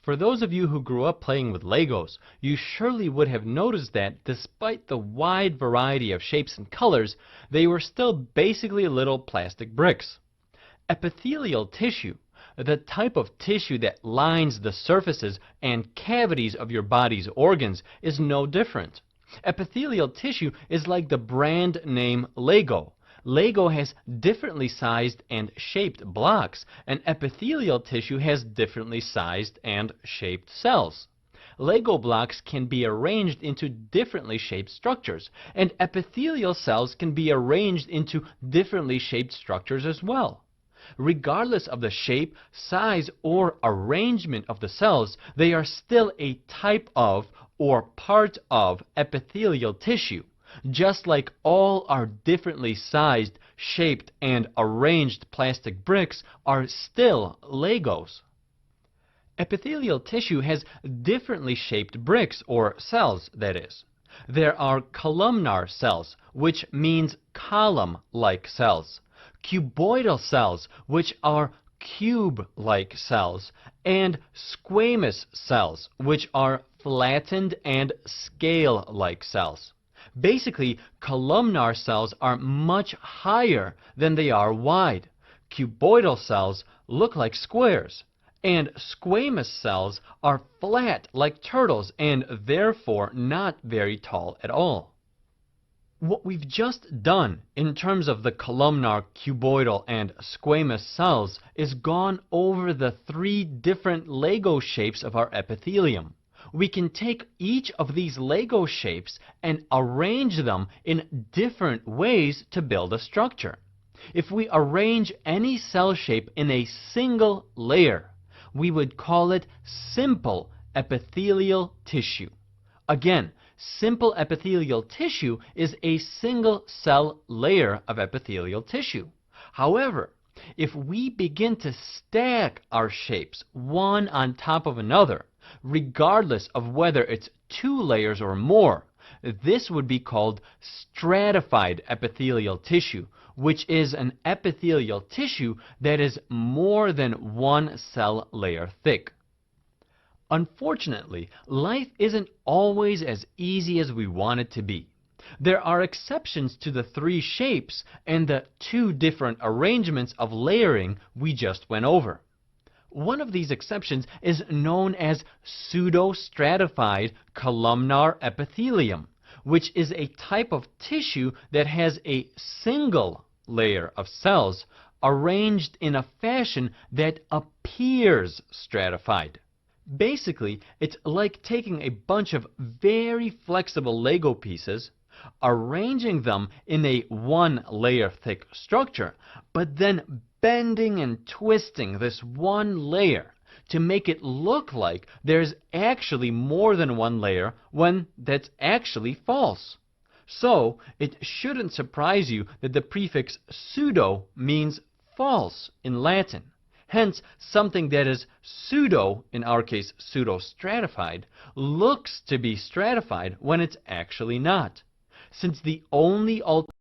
For those of you who grew up playing with Legos, you surely would have noticed that despite the wide variety of shapes and colors, they were still basically little plastic bricks. Epithelial tissue, the type of tissue that lines the surfaces and cavities of your body's organs, is no different. Epithelial tissue is like the brand name Lego. Lego has differently sized and shaped blocks, and epithelial tissue has differently sized and shaped cells. Lego blocks can be arranged into differently shaped structures, and epithelial cells can be arranged into differently shaped structures as well. Regardless of the shape, size, or arrangement of the cells, they are still a type of or part of epithelial tissue, just like all our differently sized, shaped, and arranged plastic bricks are still Legos. Epithelial tissue has differently shaped bricks, or cells, that is. There are columnar cells, which means column-like cells, cuboidal cells, which are cube-like cells, and squamous cells, which are flattened and scale-like cells. Basically, columnar cells are much higher than they are wide. Cuboidal cells look like squares, and squamous cells are flat like turtles and therefore not very tall at all. What we've just done in terms of the columnar, cuboidal, and squamous cells is gone over the three different Lego shapes of our epithelium. We can take each of these Lego shapes and arrange them in different ways to build a structure. If we arrange any cell shape in a single layer, we would call it simple epithelial tissue. Again, simple epithelial tissue is a single cell layer of epithelial tissue. However, if we begin to stack our shapes one on top of another, regardless of whether it's two layers or more, this would be called stratified epithelial tissue, which is an epithelial tissue that is more than one cell layer thick. Unfortunately, life isn't always as easy as we want it to be. There are exceptions to the three shapes and the two different arrangements of layering we just went over. One of these exceptions is known as pseudostratified columnar epithelium, which is a type of tissue that has a single layer of cells arranged in a fashion that appears stratified. Basically, it's like taking a bunch of very flexible Lego pieces, arranging them in a one-layer thick structure, but then bending and twisting this one layer to make it look like there's actually more than one layer when that's actually false. So, it shouldn't surprise you that the prefix pseudo means false in Latin. Hence, something that is pseudo, in our case pseudo-stratified, looks to be stratified when it's actually not. Since the only alternative